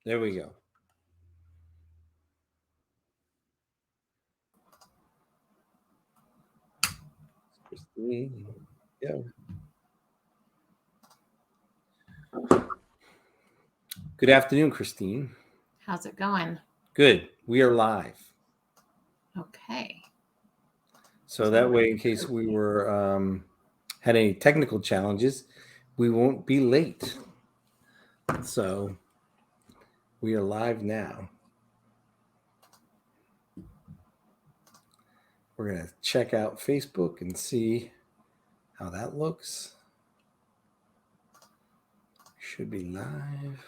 There we go. Christine. Yeah. Good afternoon, Christine. How's it going? Good. We are live. Okay. So that way, in case we were had any technical challenges, we won't be late. So we are live now. We're going to check out Facebook and see how that looks. Should be live.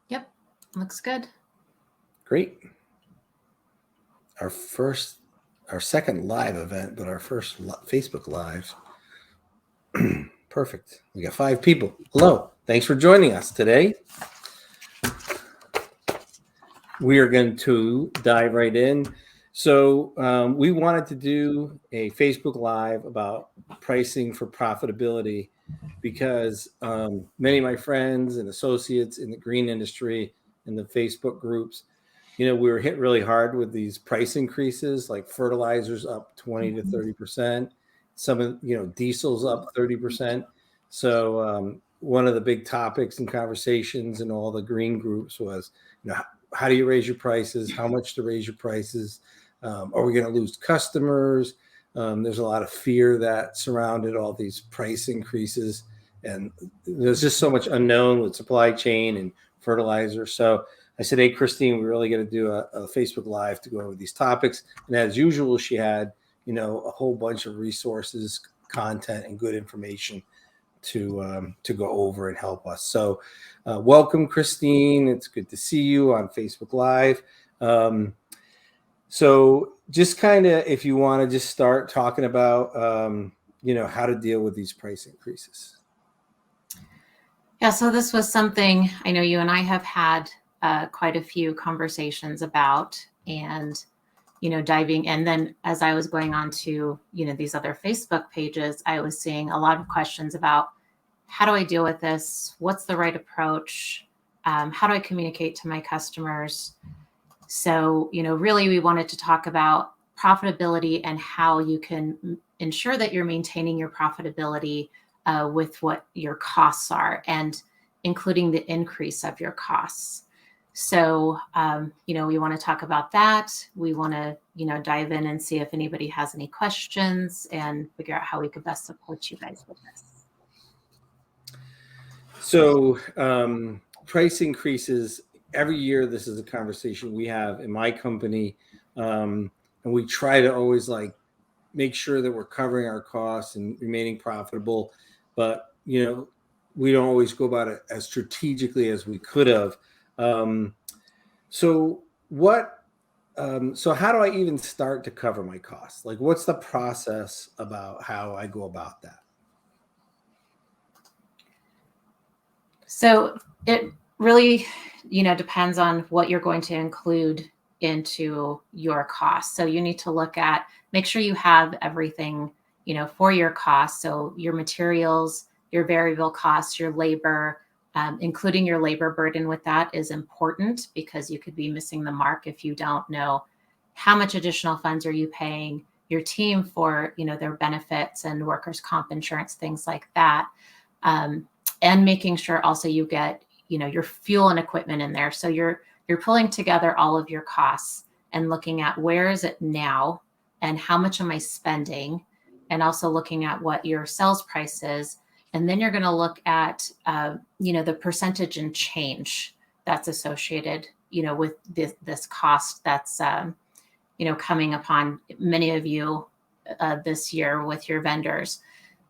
Yep. Looks good. Great. Our second live event, but our first Facebook Live. Perfect. We got 5 people. Hello. Thanks for joining us today. We are going to dive right in. So we wanted to do a Facebook Live about pricing for profitability because many of my friends and associates in the green industry and the Facebook groups, we were hit really hard with these price increases, like fertilizers up 20 to 30%. Some of, diesel's up 30%. So one of the big topics and conversations in all the green groups was, how do you raise your prices? How much to raise your prices? Are we going to lose customers? There's a lot of fear that surrounded all these price increases. And there's just so much unknown with supply chain and fertilizer. So I said, hey, Christine, we're really going to do a Facebook Live to go over these topics. And as usual, she had, a whole bunch of resources, content, and good information to go over and help us. So welcome, Christine. It's good to see you on Facebook Live. So just kind of, if you want to just start talking about, how to deal with these price increases. Yeah, so this was something I know you and I have had quite a few conversations about, and diving. And then as I was going on to these other Facebook pages, I was seeing a lot of questions about how do I deal with this? What's the right approach? How do I communicate to my customers? So really we wanted to talk about profitability and how you can ensure that you're maintaining your profitability with what your costs are, and including the increase of your costs. So, we want to talk about that. We want to, dive in and see if anybody has any questions and figure out how we could best support you guys with this. So, price increases every year. This is a conversation we have in my company. And we try to always make sure that we're covering our costs and remaining profitable. But, we don't always go about it as strategically as we could have. So how do I even start to cover my costs? Like, what's the process about how I go about that? So it really, depends on what you're going to include into your costs. So you need to make sure you have everything, for your costs. So your materials, your variable costs, your labor, including your labor burden with that is important, because you could be missing the mark if you don't know how much additional funds are you paying your team for, their benefits and workers' comp insurance, things like that. And making sure also you get, your fuel and equipment in there. So you're pulling together all of your costs and looking at where is it now and how much am I spending, and also looking at what your sales price is. And then you're going to look at, the percentage and change that's associated, with this cost that's, coming upon many of you this year with your vendors.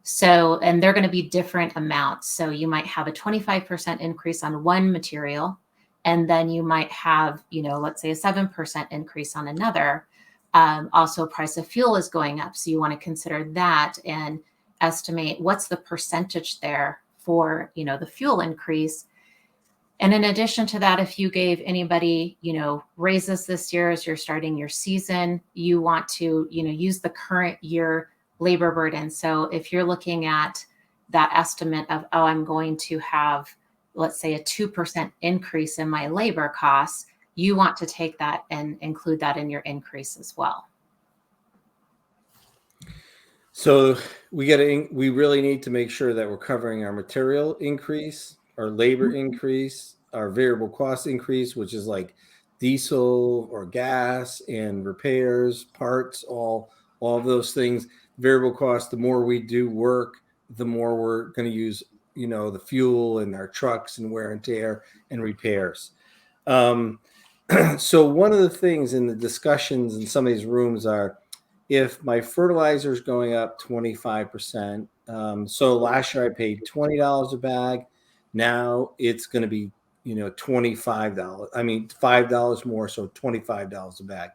So, and they're going to be different amounts. So you might have a 25% increase on one material, and then you might have, let's say a 7% increase on another. Also, price of fuel is going up. So you want to consider that and estimate what's the percentage there for, the fuel increase. And in addition to that, if you gave anybody, raises this year as you're starting your season, you want to, use the current year labor burden. So if you're looking at that estimate of, oh, I'm going to have, let's say, a 2% increase in my labor costs, you want to take that and include that in your increase as well. So we really need to make sure that we're covering our material increase, our labor increase, our variable cost increase, which is like diesel or gas and repairs, parts, all of those things. Variable cost, the more we do work, the more we're going to use, the fuel and our trucks and wear and tear and repairs. So one of the things in the discussions in some of these rooms are, if my fertilizer is going up 25%, so last year I paid $20 a bag. Now it's going to be, $25. I mean, $5 more, so $25 a bag.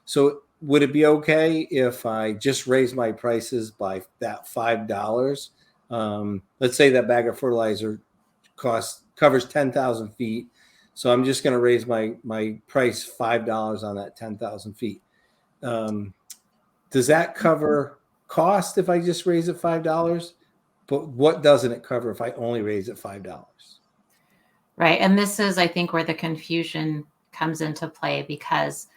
So would it be okay if I just raise my prices by that $5? Let's say that bag of fertilizer covers 10,000 feet. So I'm just going to raise my price $5 on that 10,000 feet. Does that cover cost if I just raise it $5? But what doesn't it cover if I only raise it $5? Right. And this is, I think, where the confusion comes into play, because,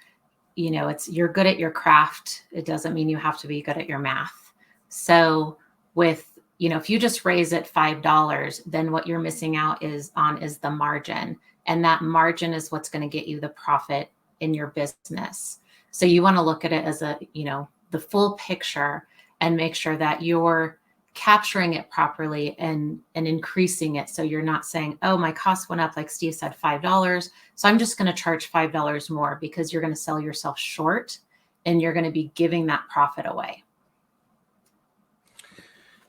you're good at your craft. It doesn't mean you have to be good at your math. So with, if you just raise it $5, then what you're missing out is the margin. And that margin is what's going to get you the profit in your business. So you want to look at it as the full picture and make sure that you're capturing it properly and increasing it. So you're not saying, oh, my cost went up, like Steve said, $5. So I'm just going to charge $5 more, because you're going to sell yourself short and you're going to be giving that profit away.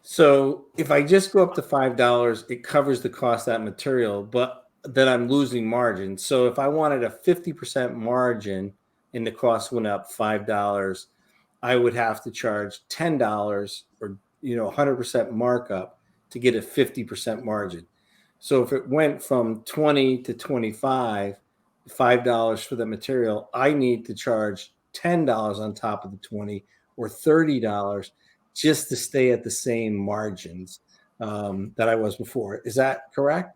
So if I just go up to $5, it covers the cost of that material, but then I'm losing margin. So if I wanted a 50% margin and the cost went up $5, I would have to charge $10 or 100% markup to get a 50% margin. So if it went from 20 to 25, $5 for the material, I need to charge $10 on top of the 20 or $30 just to stay at the same margins that I was before. Is that correct?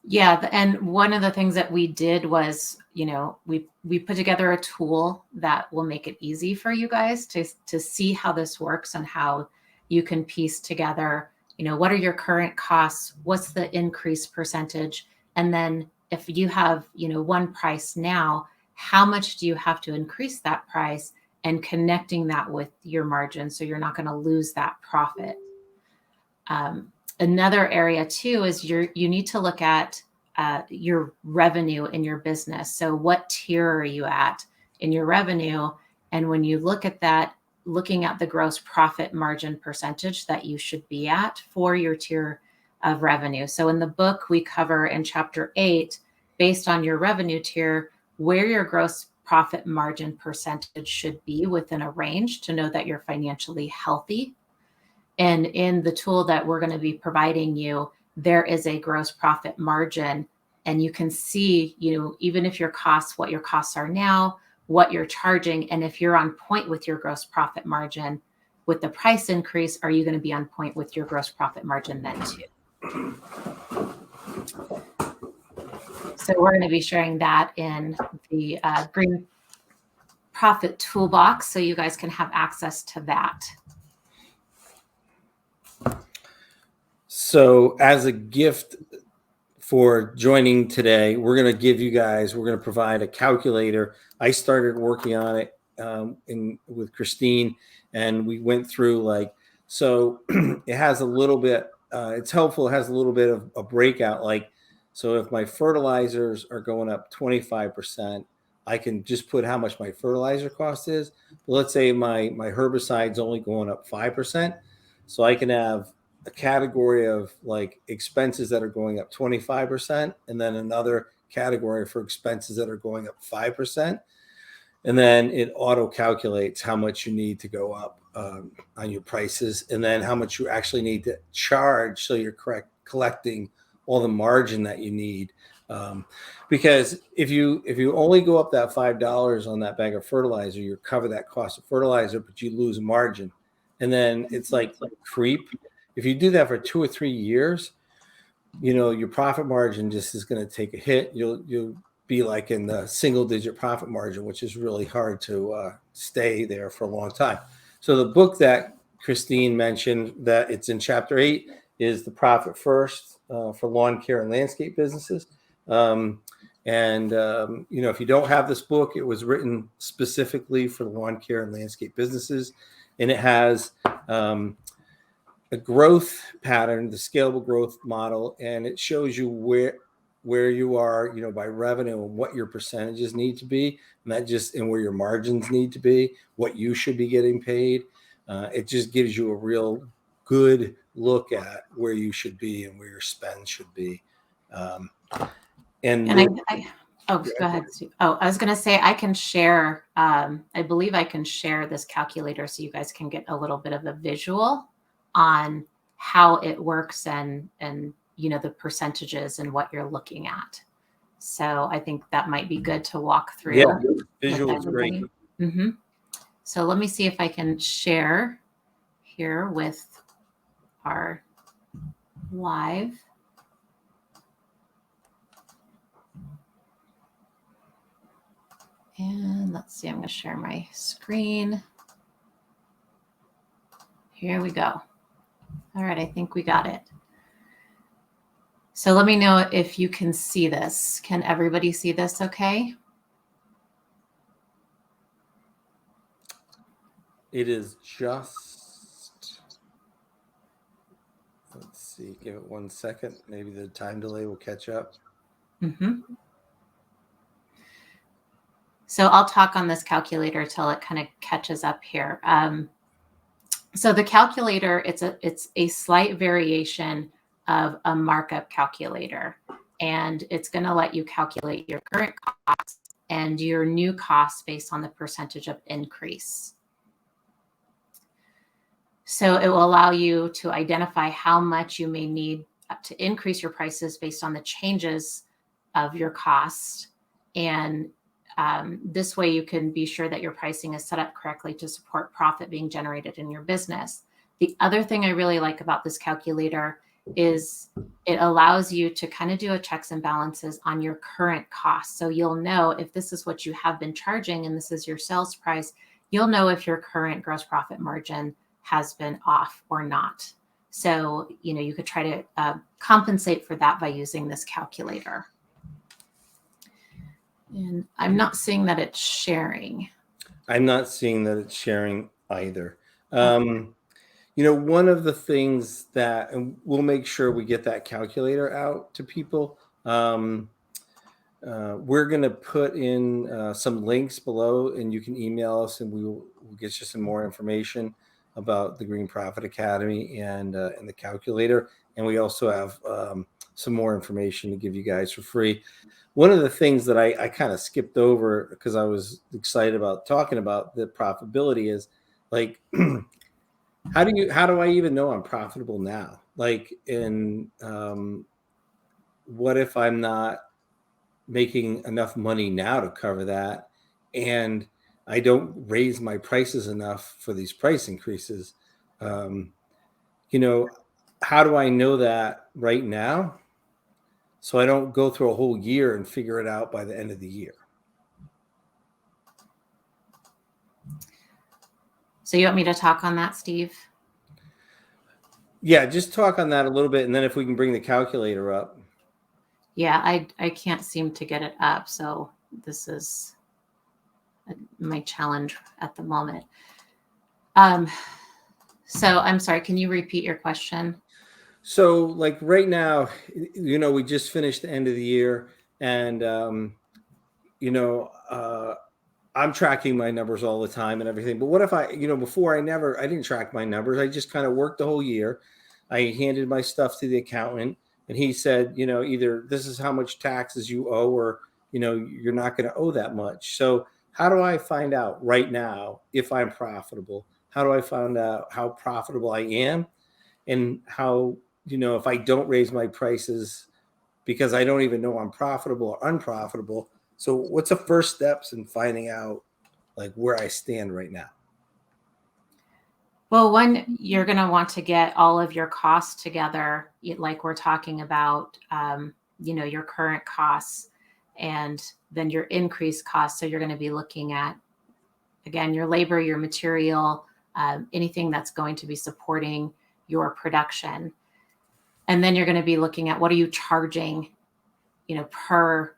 Yeah. And one of the things that we did was, we put together a tool that will make it easy for you guys to see how this works and how you can piece together, what are your current costs? What's the increase percentage? And then if you have, one price now, how much do you have to increase that price, and connecting that with your margin so you're not going to lose that profit. Another area too is you need to look at your revenue in your business. So what tier are you at in your revenue? And when you look at that, looking at the gross profit margin percentage that you should be at for your tier of revenue. So in the book, we cover in chapter 8, based on your revenue tier, where your gross profit margin percentage should be within a range to know that you're financially healthy. And in the tool that we're going to be providing you, there is a gross profit margin, and you can see, even if what your costs are now, what you're charging, and if you're on point with your gross profit margin with the price increase, are you going to be on point with your gross profit margin then too? So we're going to be sharing that in the Green Profit Toolbox, so you guys can have access to that. So as a gift for joining today, we're going to provide a calculator. I started working on it with Christine, and we went through so it has a little bit, it's helpful. It has a little bit of a breakout. So if my fertilizers are going up 25%, I can just put how much my fertilizer cost is. But let's say my herbicide's only going up 5%. So I can have a category of expenses that are going up 25%, and then another category for expenses that are going up 5%. And then it auto calculates how much you need to go up on your prices, and then how much you actually need to charge, so you're collecting all the margin that you need. Because if you only go up that $5 on that bag of fertilizer, you cover that cost of fertilizer, but you lose margin, and then it's like creep. If you do that for 2 or 3 years, your profit margin just is going to take a hit. You'll be like in the single digit profit margin, which is really hard to stay there for a long time. So the book that Christine mentioned, that it's in chapter 8, is The Profit First for lawn care and landscape businesses. If you don't have this book, it was written specifically for the lawn care and landscape businesses, and it has a growth pattern, the scalable growth model, and it shows you where you are, by revenue and what your percentages need to be, and where your margins need to be, what you should be getting paid. It just gives you a real good look at where you should be and where your spend should be. Go ahead, Steve. Oh, I was going to say I can share. I believe I can share this calculator so you guys can get a little bit of a visual on how it works and the percentages and what you're looking at. So I think that might be good to walk through. Yeah, visual is great. Mm-hmm. So let me see if I can share here with our live. And let's see, I'm going to share my screen. Here we go. All right, I think we got it. So let me know if you can see this. Can everybody see this okay? It is just, let's see, give it 1 second. Maybe the time delay will catch up. Mm-hmm. So I'll talk on this calculator till it kind of catches up here. So the calculator, it's a slight variation of a markup calculator, and it's going to let you calculate your current costs and your new costs based on the percentage of increase. So it will allow you to identify how much you may need to increase your prices based on the changes of your cost. And this way you can be sure that your pricing is set up correctly to support profit being generated in your business. The other thing I really like about this calculator is it allows you to kind of do a checks and balances on your current costs. So you'll know if this is what you have been charging and this is your sales price, you'll know if your current gross profit margin has been off or not. So, you could try to compensate for that by using this calculator. And I'm not seeing that it's sharing. I'm not seeing that it's sharing either. One of the things that, and we'll make sure we get that calculator out to people. We're going to put in some links below, and you can email us, and we'll get you some more information about the Green Profit Academy and the calculator. And we also have some more information to give you guys for free. One of the things that I kind of skipped over because I was excited about talking about the profitability is like, how do I even know I'm profitable now? Like, what if I'm not making enough money now to cover that, and I don't raise my prices enough for these price increases? How do I know that right now, so I don't go through a whole year and figure it out by the end of the year? So you want me to talk on that, Steve? Yeah, just talk on that a little bit, and then if we can bring the calculator up. Yeah, I can't seem to get it up, so this is my challenge at the moment. So I'm sorry, can you repeat your question? So like right now, we just finished the end of the year, and I'm tracking my numbers all the time and everything. But what if before I didn't track my numbers. I just kind of worked the whole year. I handed my stuff to the accountant, and he said, either this is how much taxes you owe, or, you're not going to owe that much. So how do I find out right now if I'm profitable? How do I find out how profitable I am, and how, if I don't raise my prices, because I don't even know I'm profitable or unprofitable. So what's the first steps in finding out like where I stand right now? Well, one, you're going to want to get all of your costs together, like we're talking about, your current costs and then your increased costs. So you're going to be looking at, again, your labor, your material, anything that's going to be supporting your production. And then you're going to be looking at what are you charging, per,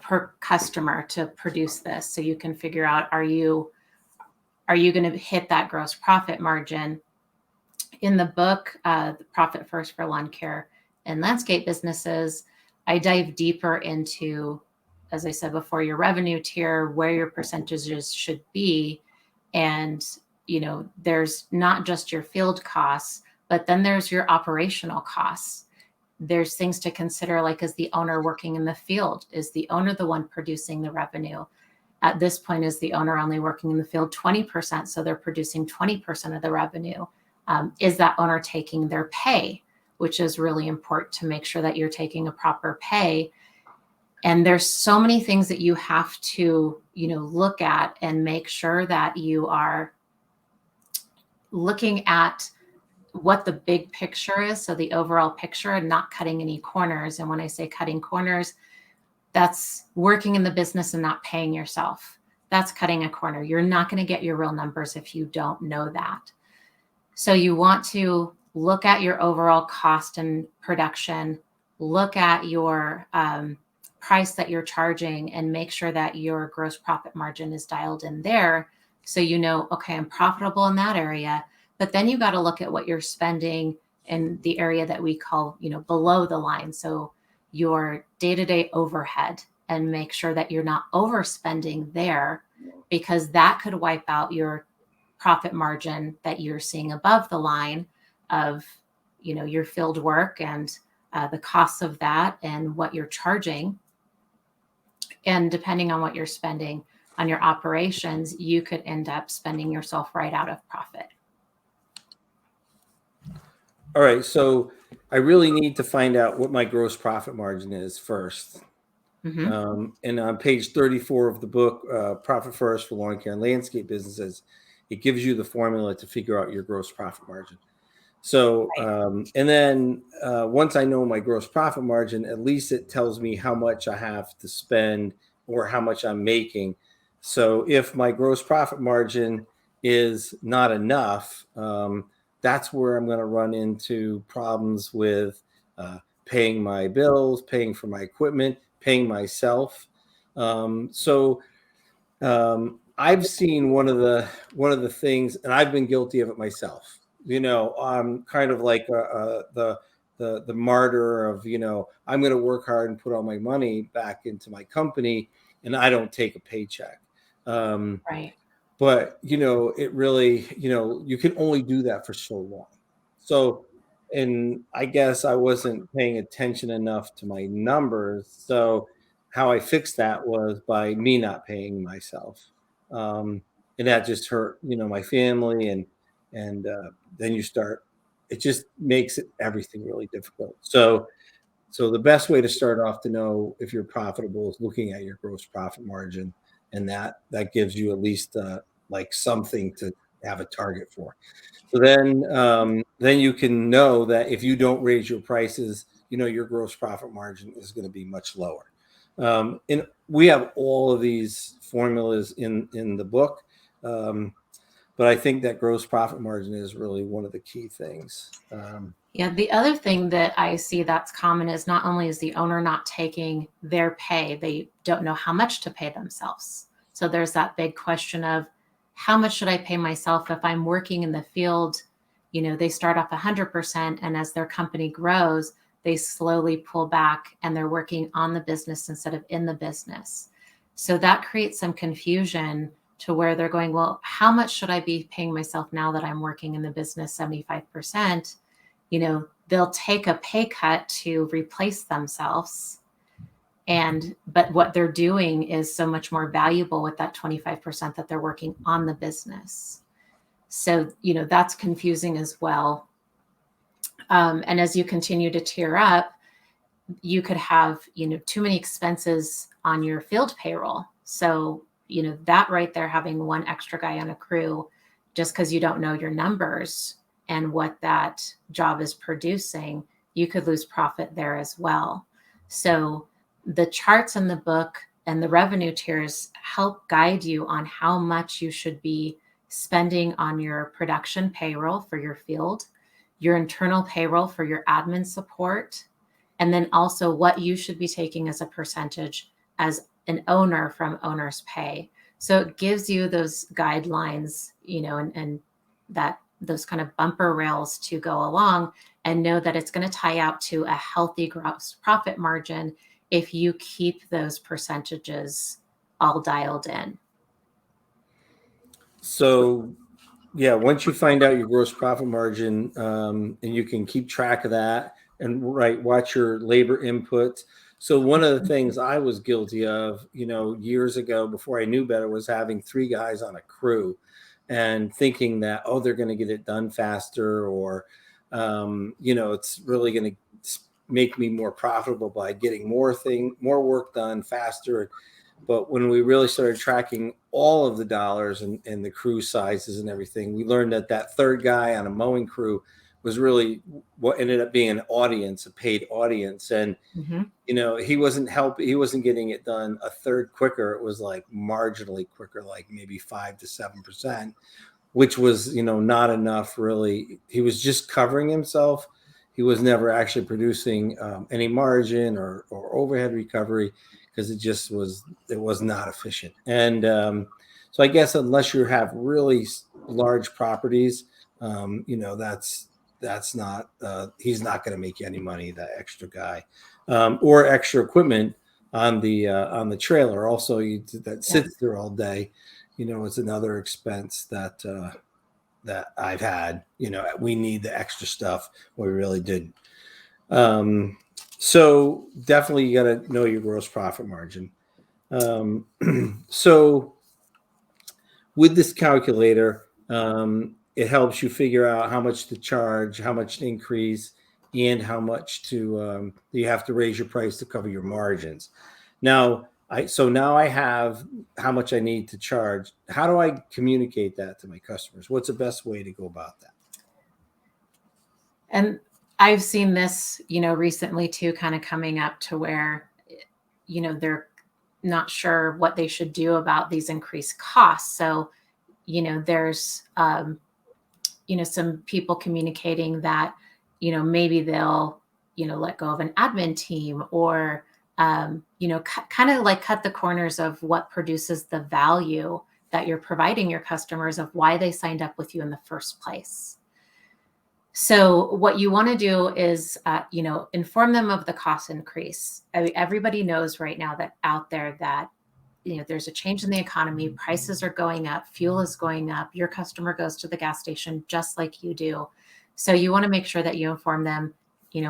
per customer to produce this. So you can figure out, are you going to hit that gross profit margin? In the book, The Profit First for Lawn Care and Landscape Businesses, I dive deeper into, as I said before, your revenue tier, where your percentages should be. And, there's not just your field costs, but then there's your operational costs. There's things to consider, like, is the owner working in the field? Is the owner the one producing the revenue? At this point, is the owner only working in the field 20%, so they're producing 20% of the revenue? Is that owner taking their pay, which is really important to make sure that you're taking a proper pay. And there's so many things that you have to, look at and make sure that you are looking at what the big picture is. So the overall picture and not cutting any corners. And when I say cutting corners, that's working in the business and not paying yourself. That's cutting a corner. You're not going to get your real numbers if you don't know that. So you want to look at your overall cost and production, look at your price that you're charging, and make sure that your gross profit margin is dialed in there. So okay, I'm profitable in that area. But then you got to look at what you're spending in the area that we call, below the line. So your day-to-day overhead, and make sure that you're not overspending there, because that could wipe out your profit margin that you're seeing above the line of, your field work and the costs of that and what you're charging. And depending on what you're spending on your operations, you could end up spending yourself right out of profit. All right. So I really need to find out what my gross profit margin is first. Mm-hmm. And on page 34 of the book, Profit First for Lawn Care and Landscape Businesses, it gives you the formula to figure out your gross profit margin. So, and then once I know my gross profit margin, at least it tells me how much I have to spend or how much I'm making. So if my gross profit margin is not enough, that's where I'm going to run into problems with paying my bills, paying for my equipment, paying myself. I've seen one of the things, and I've been guilty of it myself. I'm kind of like the martyr of, I'm going to work hard and put all my money back into my company, and I don't take a paycheck. Right. But, it really, you can only do that for so long. So, and I guess I wasn't paying attention enough to my numbers. So how I fixed that was by me not paying myself. And that just hurt, my family. And then it just makes everything really difficult. So the best way to start off to know if you're profitable is looking at your gross profit margin. And that gives you at least like something to have a target for. So then you can know that if you don't raise your prices, your gross profit margin is going to be much lower. And we have all of these formulas in the book, but I think that gross profit margin is really one of the key things. Yeah, the other thing that I see that's common is not only is the owner not taking their pay, they don't know how much to pay themselves. So there's that big question of how much should I pay myself if I'm working in the field? They start off 100%, and as their company grows, they slowly pull back and they're working on the business instead of in the business. So that creates some confusion to where they're going, well, how much should I be paying myself now that I'm working in the business 75%? They'll take a pay cut to replace themselves. But what they're doing is so much more valuable with that 25% that they're working on the business. So, that's confusing as well. And as you continue to tier up, you could have, too many expenses on your field payroll. So, that right there, having one extra guy on a crew, just because you don't know your numbers and what that job is producing, you could lose profit there as well. So the charts in the book and the revenue tiers help guide you on how much you should be spending on your production payroll for your field, your internal payroll for your admin support, and then also what you should be taking as a percentage as an owner from owner's pay. So it gives you those guidelines, and that those kind of bumper rails to go along, and know that it's going to tie out to a healthy gross profit margin if you keep those percentages all dialed in. So yeah, once you find out your gross profit margin, and you can keep track of that and watch your labor inputs. So one of the things I was guilty of, years ago before I knew better, was having 3 guys on a crew and thinking that, oh, they're going to get it done faster, or, it's really going to make me more profitable by getting more work done faster. But when we really started tracking all of the dollars and the crew sizes and everything, we learned that 3rd guy on a mowing crew was really what ended up being a paid audience. And, he wasn't getting it done a third quicker. It was like marginally quicker, like maybe 5 to 7%, which was, not enough really. He was just covering himself. He was never actually producing any margin or overhead recovery, because it was not efficient. And so I guess unless you have really large properties, that's not, he's not going to make you any money, that extra guy, or extra equipment on the trailer. Also, that sits there all day, it's another expense that I've had. We need the extra stuff. We really didn't. So definitely you got to know your gross profit margin. So with this calculator, it helps you figure out how much to charge, how much to increase, and how much to you have to raise your price to cover your margins. Now I have how much I need to charge. How do I communicate that to my customers? What's the best way to go about that? And I've seen this, recently too, kind of coming up to where, they're not sure what they should do about these increased costs. So, there's, some people communicating that, maybe they'll, let go of an admin team, or, kind of like cut the corners of what produces the value that you're providing your customers, of why they signed up with you in the first place. So what you want to do is, inform them of the cost increase. I mean, everybody knows right now that out there that, there's a change in the economy, prices are going up, fuel is going up, your customer goes to the gas station just like you do. So you want to make sure that you inform them,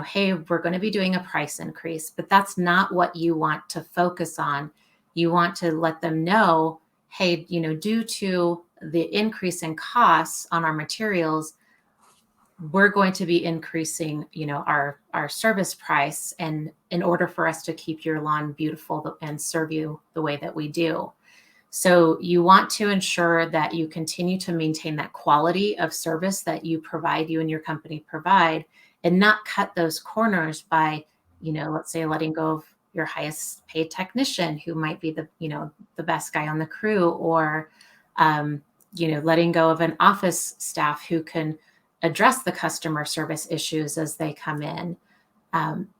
hey, we're going to be doing a price increase, but that's not what you want to focus on. You want to let them know, hey, due to the increase in costs on our materials, we're going to be increasing, our service price, and in order for us to keep your lawn beautiful and serve you the way that we do. So you want to ensure that you continue to maintain that quality of service that you and your company provide, and not cut those corners by, let's say, letting go of your highest paid technician, who might be the best guy on the crew, or, letting go of an office staff who can address the customer service issues as they come in.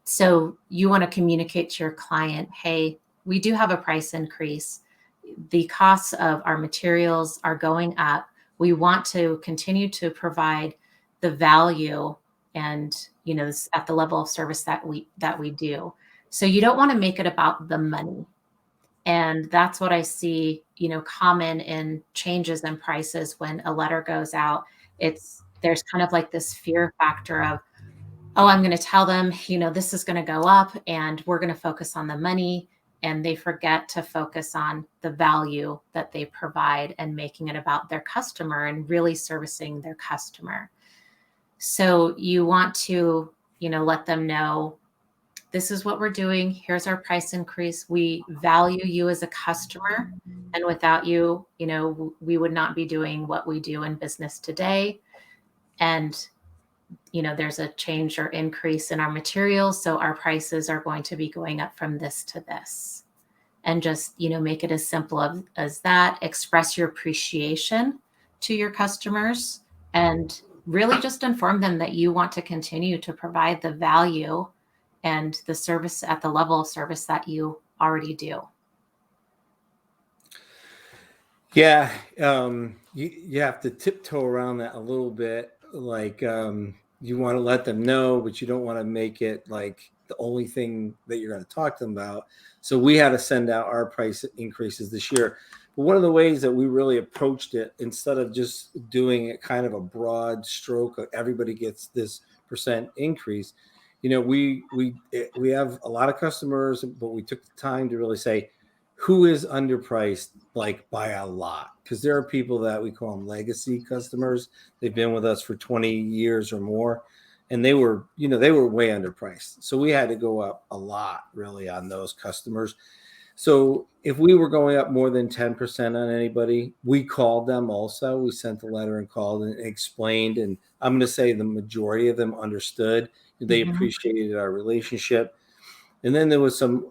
So you want to communicate to your client, hey, we do have a price increase. The costs of our materials are going up. We want to continue to provide the value and, at the level of service that we do. So you don't want to make it about the money. And that's what I see, common in changes in prices. When a letter goes out, there's kind of like this fear factor of, oh, I'm going to tell them, this is going to go up and we're going to focus on the money. And they forget to focus on the value that they provide, and making it about their customer and really servicing their customer. So you want to, let them know this is what we're doing. Here's our price increase. We value you as a customer. And without you, we would not be doing what we do in business today. And, there's a change or increase in our materials. So our prices are going to be going up from this to this. And just, make it as simple as that. Express your appreciation to your customers and really just inform them that you want to continue to provide the value and the service at the level of service that you already do. Yeah, you have to tiptoe around that a little bit. Like you want to let them know, but you don't want to make it like the only thing that you're going to talk to them about. So we had to send out our price increases this year. But one of the ways that we really approached it, instead of just doing it kind of a broad stroke of everybody gets this percent increase, we have a lot of customers, but we took the time to really say who is underpriced, like by a lot, because there are people that we call them legacy customers. They've been with us for 20 years or more, and they were way underpriced. So we had to go up a lot really on those customers. So if we were going up more than 10% on anybody, we called them also. We sent a letter and called and explained, and I'm going to say the majority of them understood. They appreciated our relationship. And then there was some,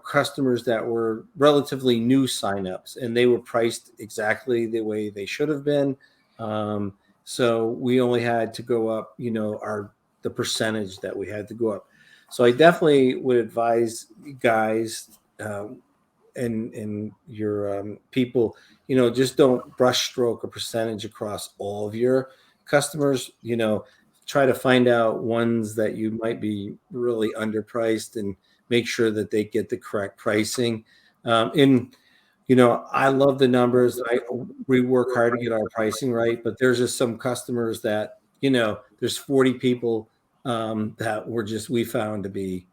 customers that were relatively new signups, and they were priced exactly the way they should have been. So we only had to go up, the percentage that we had to go up. So I definitely would advise guys and your people, just don't brushstroke a percentage across all of your customers. Try to find out ones that you might be really underpriced and make sure that they get the correct pricing. I love the numbers. We work hard to get our pricing right, but there's just some customers that, there's 40 people that we found to be,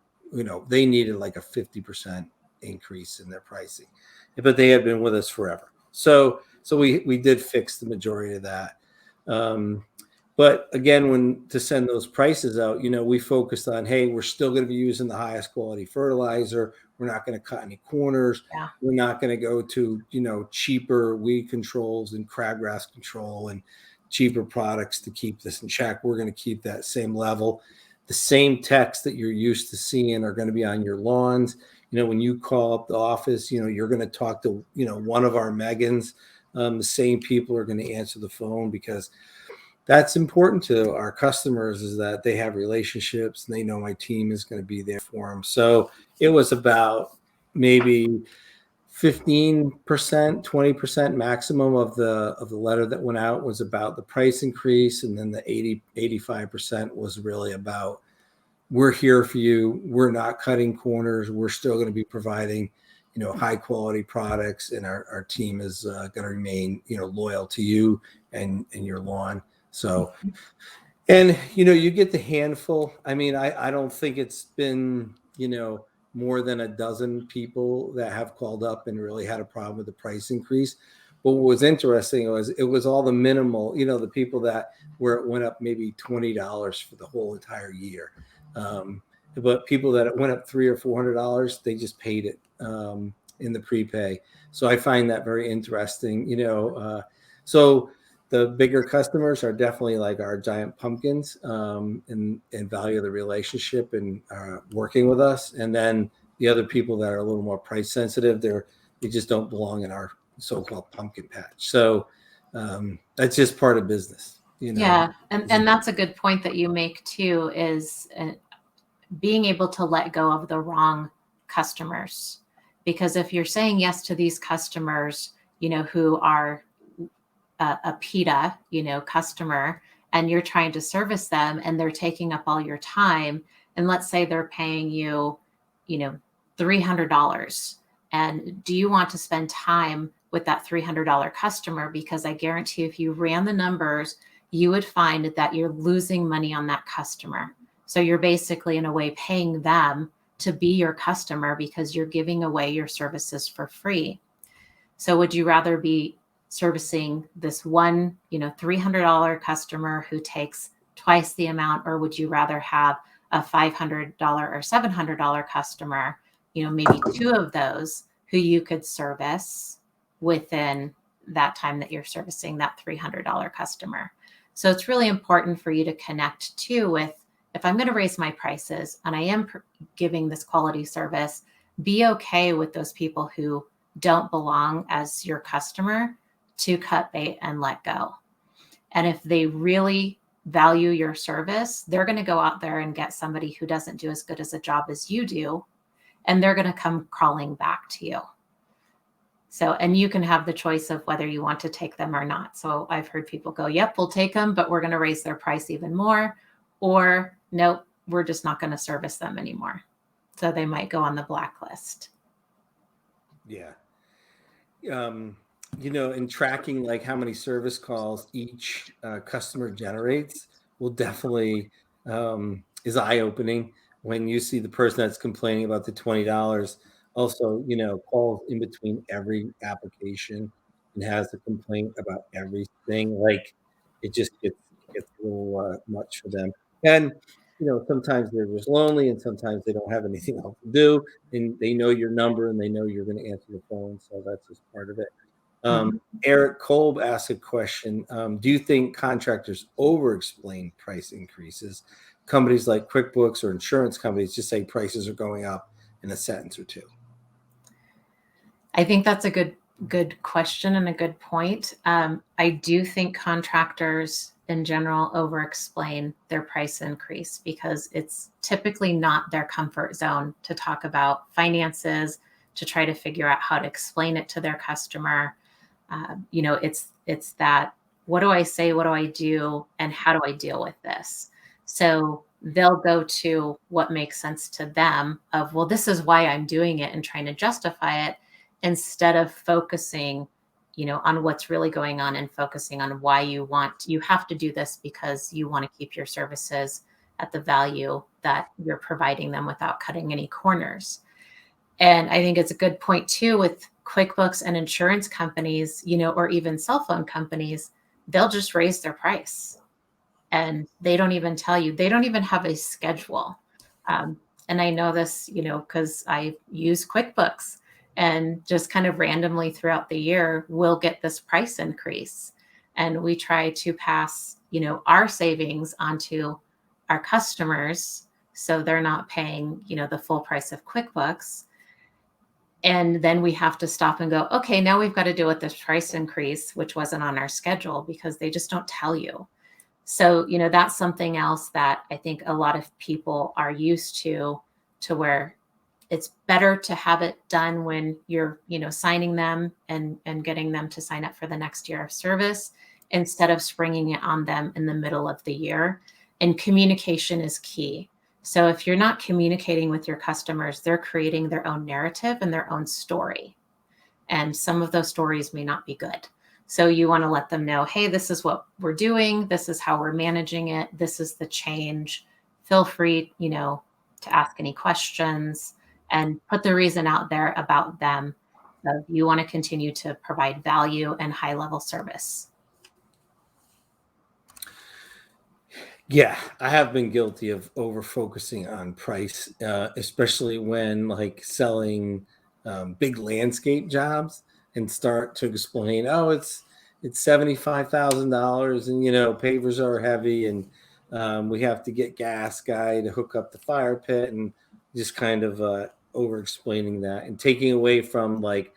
they needed like a 50% increase in their pricing, but they had been with us forever. So we did fix the majority of that. But again, to send those prices out, we focused on, hey, we're still going to be using the highest quality fertilizer. We're not going to cut any corners. Yeah. We're not going to go to, cheaper weed controls and crabgrass control and cheaper products to keep this in check. We're going to keep that same level. The same techs that you're used to seeing are going to be on your lawns. When you call up the office, you're going to talk to, one of our Megans. The same people are going to answer the phone, because that's important to our customers, is that they have relationships and they know my team is going to be there for them. So it was about maybe 15%, 20% maximum of the letter that went out was about the price increase. And then the 85% was really about, we're here for you. We're not cutting corners. We're still going to be providing, high quality products, and our team is going to remain, loyal to you and your lawn. So, and, you get the handful. I mean, I don't think it's been, more than a dozen people that have called up and really had a problem with the price increase. But what was interesting was it was all the minimal, the people where it went up maybe $20 for the whole entire year. But people that it went up $300 or $400, they just paid it in the prepay. So I find that very interesting, so the bigger customers are definitely like our giant pumpkins, and value the relationship and working with us. And then the other people that are a little more price sensitive, they just don't belong in our so-called pumpkin patch. So that's just part of business. Yeah. And that's a good point that you make too, is being able to let go of the wrong customers. Because if you're saying yes to these customers, who are a PETA, customer, and you're trying to service them and they're taking up all your time, and let's say they're paying you, $300, and do you want to spend time with that $300 customer? Because I guarantee if you ran the numbers, you would find that you're losing money on that customer. So you're basically in a way paying them to be your customer because you're giving away your services for free. So would you rather be servicing this one, $300 customer who takes twice the amount, or would you rather have a $500 or $700 customer, maybe two of those who you could service within that time that you're servicing that $300 customer. So it's really important for you to connect too with, if I'm going to raise my prices and I am giving this quality service, be okay with those people who don't belong as your customer to cut bait and let go. And if they really value your service, they're going to go out there and get somebody who doesn't do as good as a job as you do, and they're going to come crawling back to you. So, and you can have the choice of whether you want to take them or not. So I've heard people go, yep, we'll take them, but we're going to raise their price even more. Or nope, we're just not going to service them anymore. So they might go on the blacklist. Yeah. In tracking like how many service calls each customer generates will definitely is eye-opening when you see the person that's complaining about the $20 also, calls in between every application and has a complaint about everything. Like it just gets a little much for them. And sometimes they're just lonely and sometimes they don't have anything else to do, and they know your number and they know you're going to answer the phone. So that's just part of it. Eric Kolb asked a question. Do you think contractors over-explain price increases? Companies like QuickBooks or insurance companies just say prices are going up in a sentence or two. I think that's a good question and a good point. I do think contractors in general over-explain their price increase because it's typically not their comfort zone to talk about finances, to try to figure out how to explain it to their customer. It's that, what do I say, what do I do, and how do I deal with this? So they'll go to what makes sense to them of, well, this is why I'm doing it, and trying to justify it instead of focusing, on what's really going on and focusing on why you have to do this because you want to keep your services at the value that you're providing them without cutting any corners. And I think it's a good point too with QuickBooks and insurance companies, or even cell phone companies. They'll just raise their price and they don't even tell you. They don't even have a schedule. And I know this, because I use QuickBooks, and just kind of randomly throughout the year, we'll get this price increase. And we try to pass, our savings onto our customers so they're not paying, the full price of QuickBooks. And then we have to stop and go, okay, now we've got to deal with this price increase, which wasn't on our schedule, because they just don't tell you. So, that's something else that I think a lot of people are used to where it's better to have it done when you're, signing them and getting them to sign up for the next year of service instead of springing it on them in the middle of the year. And communication is key. So if you're not communicating with your customers, they're creating their own narrative and their own story. And some of those stories may not be good. So you want to let them know, hey, this is what we're doing. This is how we're managing it. This is the change. Feel free, to ask any questions and put the reason out there about them. So you want to continue to provide value and high level service. Yeah, I have been guilty of over focusing on price, especially when like selling big landscape jobs and start to explain, oh, it's $75,000, and pavers are heavy, and we have to get gas guy to hook up the fire pit, and just kind of over explaining that and taking away from like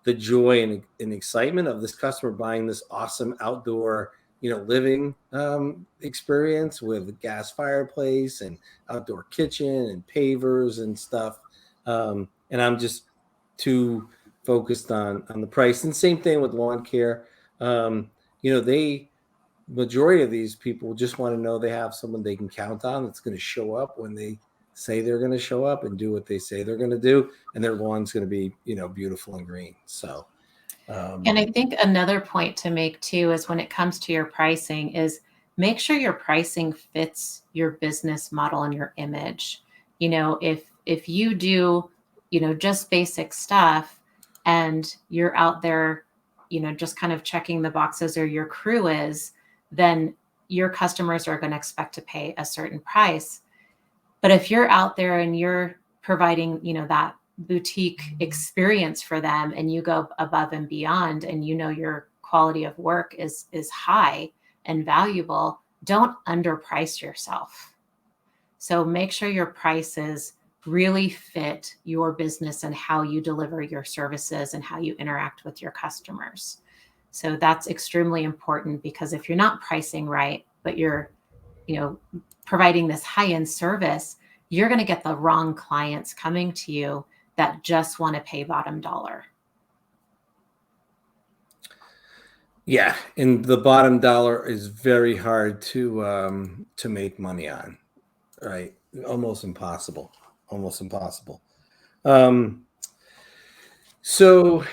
the joy and excitement of this customer buying this awesome outdoor living experience with a gas fireplace and outdoor kitchen and pavers and stuff. And I'm just too focused on the price. And same thing with lawn care. Majority of these people just want to know they have someone they can count on that's going to show up when they say they're going to show up and do what they say they're going to do. And their lawn's going to be, beautiful and green. So, and I think another point to make too is when it comes to your pricing is make sure your pricing fits your business model and your image. If you do, just basic stuff and you're out there, just kind of checking the boxes, or your crew is, then your customers are going to expect to pay a certain price. But if you're out there and you're providing, that boutique experience for them, and you go above and beyond, and your quality of work is high and valuable, don't underprice yourself. So make sure your prices really fit your business and how you deliver your services and how you interact with your customers. So that's extremely important, because if you're not pricing right, but you're, providing this high-end service, you're going to get the wrong clients coming to you that just want to pay bottom dollar. Yeah, and the bottom dollar is very hard to make money on, right? Almost impossible. Almost impossible. So,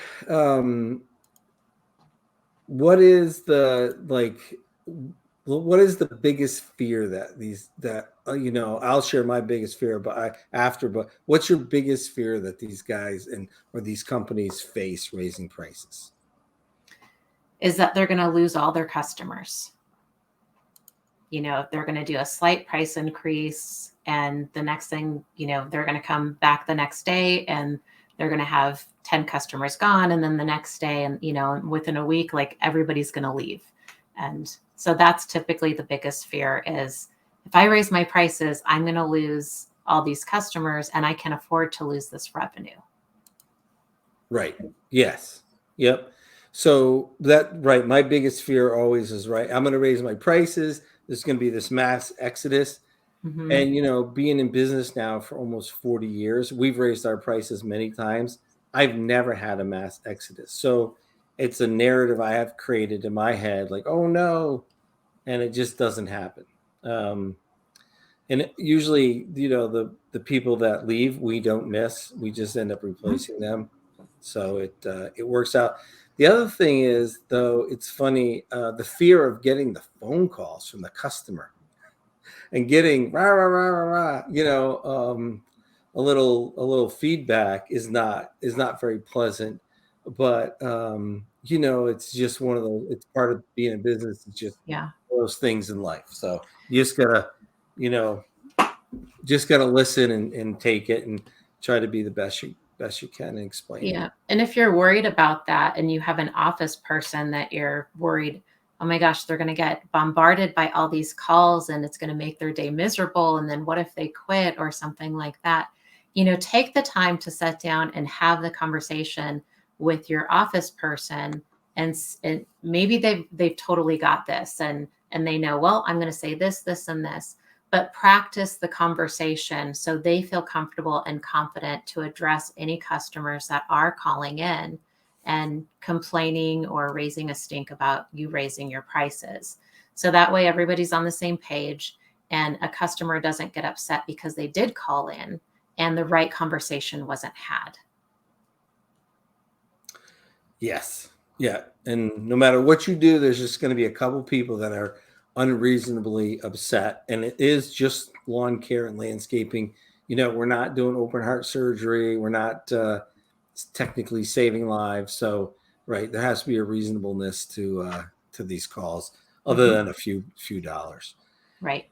what is the what is the biggest fear that I'll share my biggest fear, but what's your biggest fear that these guys or these companies face raising prices? Is that they're going to lose all their customers. If they're going to do a slight price increase, and the next thing, they're going to come back the next day and they're going to have 10 customers gone. And then the next day, and, within a week, like, everybody's going to leave. And so that's typically the biggest fear is, if I raise my prices, I'm going to lose all these customers, and I can afford to lose this revenue. Right. Yes. Yep. So right. My biggest fear always is, right, I'm going to raise my prices. There's going to be this mass exodus. Mm-hmm. And, being in business now for almost 40 years, we've raised our prices many times. I've never had a mass exodus. So it's a narrative I have created in my head, like, oh no, and it just doesn't happen. And usually, the people that leave, we don't miss. We just end up replacing them. So it works out. The other thing is, though, it's funny, the fear of getting the phone calls from the customer and getting rah, rah, rah, rah, rah, a little feedback is not very pleasant. But it's just one of those. It's part of being in business. It's just those things in life. So you just gotta, listen and take it and try to be the best you can and explain. Yeah. And if you're worried about that, and you have an office person that you're worried, oh my gosh, they're going to get bombarded by all these calls and it's going to make their day miserable, and then what if they quit or something like that? Take the time to sit down and have the conversation with your office person, and maybe they've totally got this, and they know, well, I'm going to say this, this, and this. But practice the conversation so they feel comfortable and confident to address any customers that are calling in and complaining or raising a stink about you raising your prices. So that way everybody's on the same page, and a customer doesn't get upset because they did call in and the right conversation wasn't had. Yes. Yeah. And no matter what you do, there's just going to be a couple people that are unreasonably upset. And it is just lawn care and landscaping. We're not doing open heart surgery. We're not technically saving lives. So, right, there has to be a reasonableness to these calls, other than a few dollars. Right.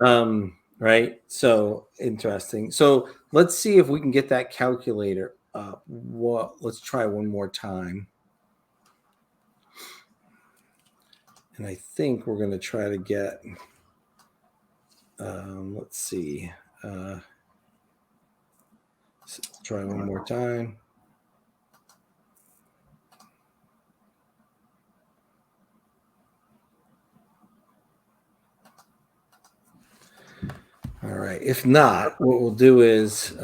Right. So interesting. So let's see if we can get that calculator up. Let's try one more time. And I think we're going to try to get, let's see. Try one more time. All right. If not, what we'll do is,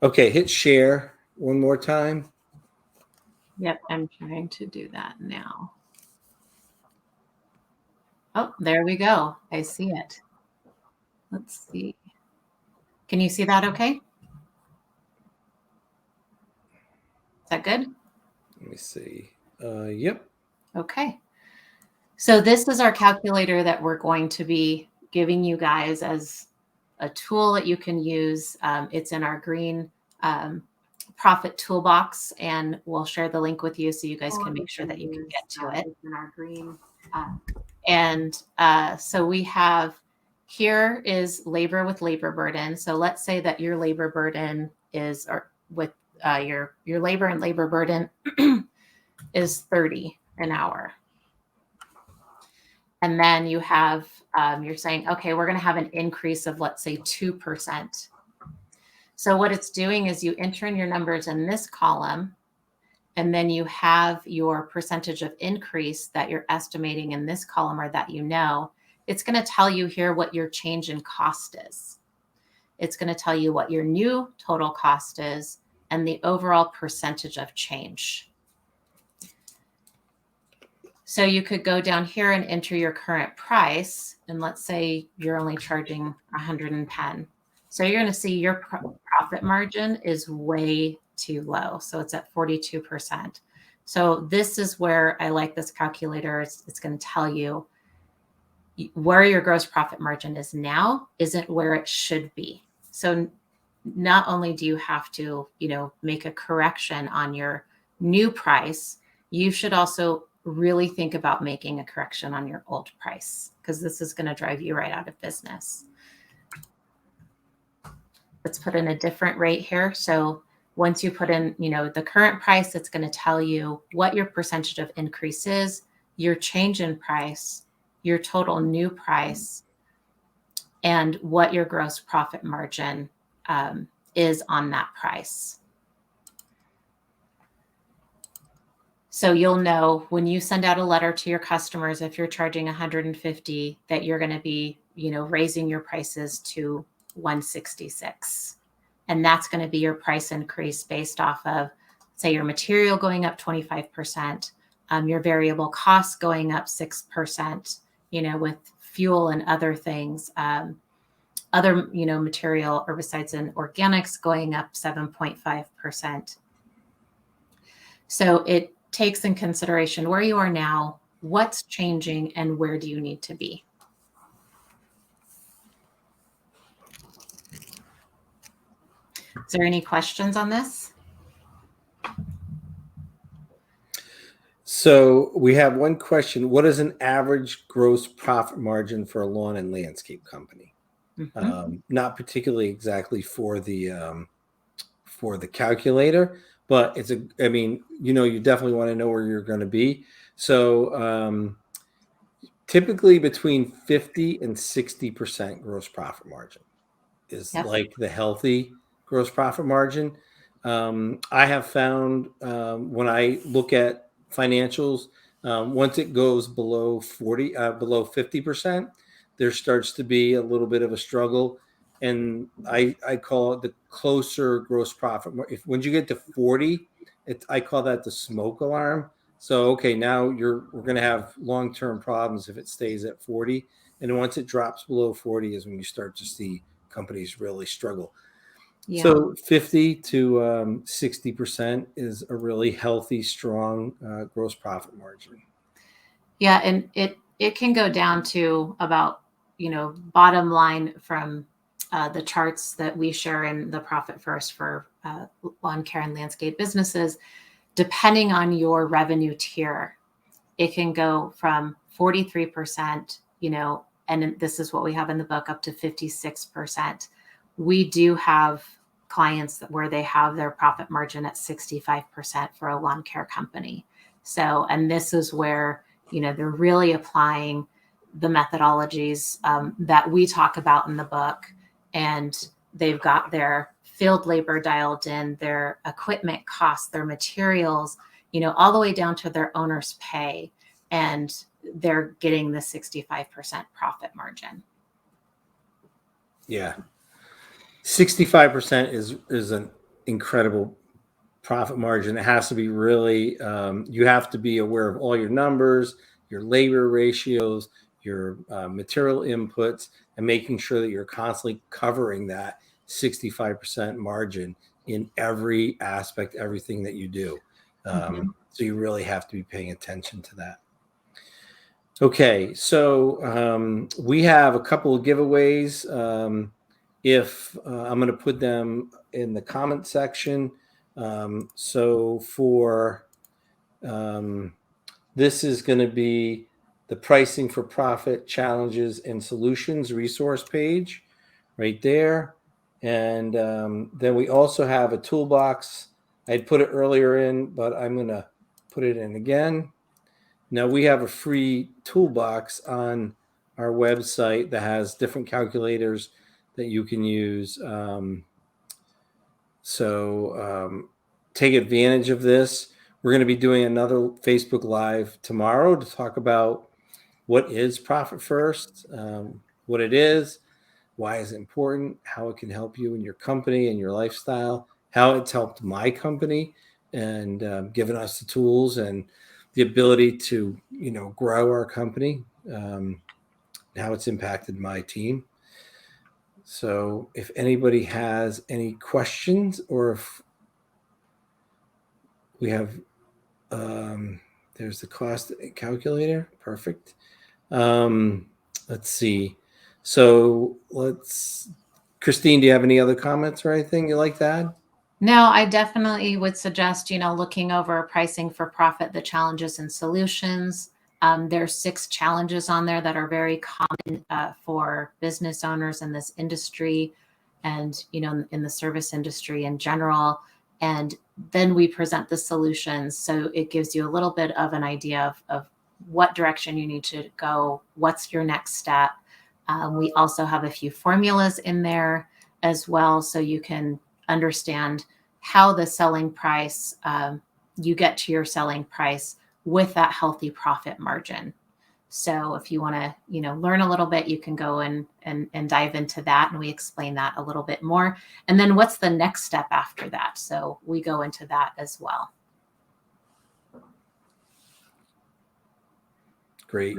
okay, hit share one more time. Yep, I'm trying to do that now. Oh, there we go. I see it. Let's see. Can you see that okay? Is that good? Let me see. Yep. Okay. So this is our calculator that we're going to be giving you guys as a tool that you can use. It's in our green profit toolbox, and we'll share the link with you so you guys can make sure that you can get to it. In our green. So we have here is labor with labor burden. So let's say that your labor burden is, or with your labor and labor burden is 30 an hour. And then you have, you're saying, okay, we're going to have an increase of, let's say, 2%. So what it's doing is you enter in your numbers in this column, and then you have your percentage of increase that you're estimating in this column, or that you know. It's going to tell you here what your change in cost is. It's going to tell you what your new total cost is and the overall percentage of change. So you could go down here and enter your current price. And let's say you're only charging 110. So you're going to see your profit margin is way too low. So it's at 42%. So this is where I like this calculator. It's going to tell you where your gross profit margin is now isn't where it should be. So not only do you have to, make a correction on your new price, you should also really think about making a correction on your old price, because this is going to drive you right out of business. Let's put in a different rate here. So once you put in, the current price, it's going to tell you what your percentage of increase is, your change in price, your total new price, and what your gross profit margin is on that price. So you'll know when you send out a letter to your customers, if you're charging 150, that you're going to be, raising your prices to 166. And that's going to be your price increase based off of, say, your material going up 25%, your variable costs going up 6%, with fuel and other things, other, material, herbicides and organics going up 7.5%. So it takes in consideration where you are now, what's changing, and where do you need to be. Is there any questions on this? So we have one question. What is an average gross profit margin for a lawn and landscape company? Mm-hmm. Not particularly exactly for the calculator, but it's you definitely want to know where you're going to be. So typically between 50 and 60% gross profit margin is like the healthy gross profit margin. I have found when I look at financials, once it goes below 50%, there starts to be a little bit of a struggle. And I call it the closer gross profit. When you get to 40, I call that the smoke alarm. So, okay, now we're going to have long-term problems if it stays at 40. And once it drops below 40 is when you start to see companies really struggle. Yeah. So 50 to 60% is a really healthy, strong gross profit margin. Yeah, and it can go down to about, bottom line from the charts that we share in the Profit First for lawn care and landscape businesses. Depending on your revenue tier, it can go from 43%, and this is what we have in the book, up to 56%. We do have clients where they have their profit margin at 65% for a lawn care company. So, and this is where, they're really applying the methodologies that we talk about in the book, and they've got their field labor dialed in, their equipment costs, their materials, all the way down to their owner's pay, and they're getting the 65% profit margin. Yeah. 65% is an incredible profit margin. It has to be really, you have to be aware of all your numbers, your labor ratios, your material inputs, and making sure that you're constantly covering that 65% margin in every aspect, everything that you do. So you really have to be paying attention to that. Okay, so we have a couple of giveaways. If I'm going to put them in the comment section. So for this is going to be the pricing for profit challenges and solutions resource page right there. And then we also have a toolbox. I'd put it earlier in, but I'm going to put it in again. Now we have a free toolbox on our website that has different calculators that you can use. So take advantage of this. We're going to be doing another Facebook Live tomorrow to talk about what is Profit First, what it is, why is it important, how it can help you in your company and your lifestyle, how it's helped my company and given us the tools and the ability to, grow our company, how it's impacted my team. So if anybody has any questions or if we have, there's the cost calculator. Perfect. Let's see. So Christine, do you have any other comments or anything you like that? No, I definitely would suggest, looking over pricing for profit, the challenges and solutions. There's 6 challenges on there that are very common for business owners in this industry and, in the service industry in general. And then we present the solutions. So it gives you a little bit of an idea of what direction you need to go, what's your next step. We also have a few formulas in there as well, so you can understand how the selling price, you get to your selling price with that healthy profit margin. So if you want to, learn a little bit, you can go and dive into that, and we explain that a little bit more. And then what's the next step after that? So we go into that as well. Great.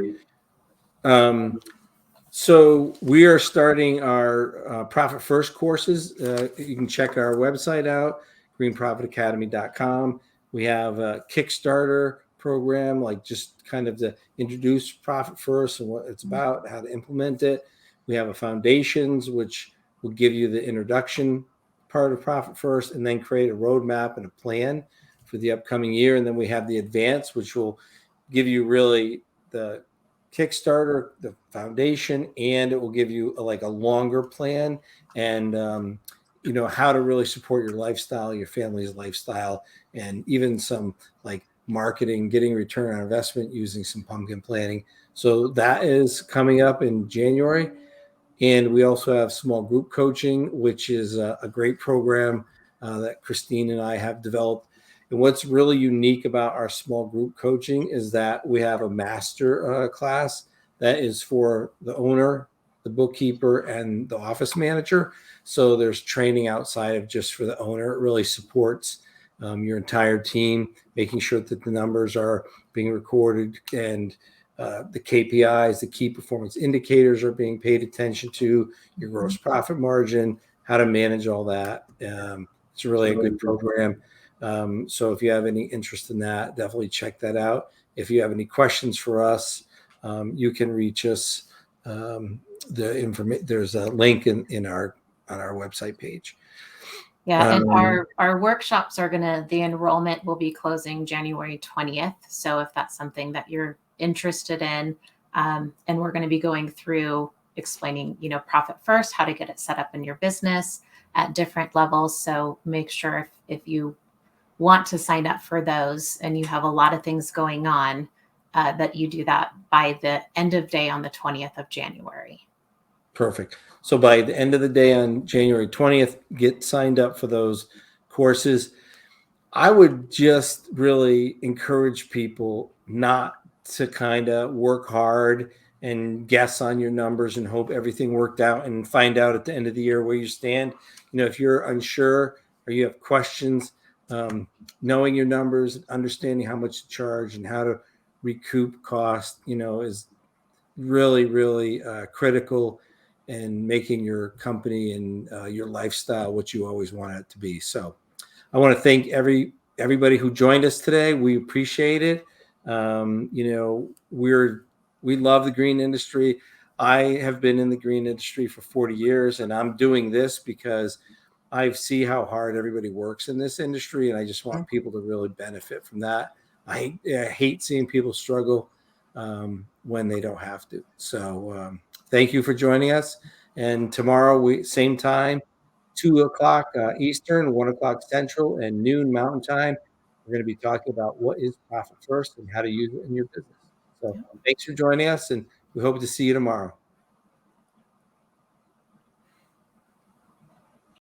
So we are starting our Profit First courses. You can check our website out, greenprofitacademy.com. We have a Kickstarter program, like just kind of to introduce Profit First and what it's about, how to implement it. We have a foundations, which will give you the introduction part of Profit First, and then create a roadmap and a plan for the upcoming year. And then we have the advanced, which will give you really the Kickstarter, the foundation, and it will give you a longer plan and how to really support your lifestyle, your family's lifestyle, and even some marketing, getting return on investment using some pumpkin planning. So that is coming up in January. And we also have small group coaching, which is a great program that Christine and I have developed. And what's really unique about our small group coaching is that we have a master class that is for the owner, the bookkeeper, and the office manager. So there's training outside of just for the owner. It really supports your entire team, making sure that the numbers are being recorded and the KPIs, the key performance indicators, are being paid attention to, your gross profit margin, how to manage all that. It's really a good program. So if you have any interest in that, definitely check that out. If you have any questions for us, you can reach us. There's a link on our website page. Yeah, and our workshops the enrollment will be closing January 20th. So if that's something that you're interested in, and we're going to be going through explaining, Profit First, how to get it set up in your business at different levels. So make sure if you want to sign up for those and you have a lot of things going on, that you do that by the end of day on the 20th of January. Perfect. So by the end of the day on January 20th, get signed up for those courses. I would just really encourage people not to kind of work hard and guess on your numbers and hope everything worked out and find out at the end of the year where you stand. If you're unsure or you have questions, knowing your numbers, understanding how much to charge and how to recoup cost, is really, really critical in making your company and your lifestyle what you always want it to be. So I want to thank everybody who joined us today. We appreciate it. We love the green industry. I have been in the green industry for 40 years, and I'm doing this because I see how hard everybody works in this industry, and I just want people to really benefit from that. I hate seeing people struggle. when they don't have to. So thank you for joining us. And tomorrow, same time, 2 o'clock Eastern, 1 o'clock Central, and noon Mountain Time. We're going to be talking about what is Profit First and how to use it in your business. So thanks for joining us, and we hope to see you tomorrow.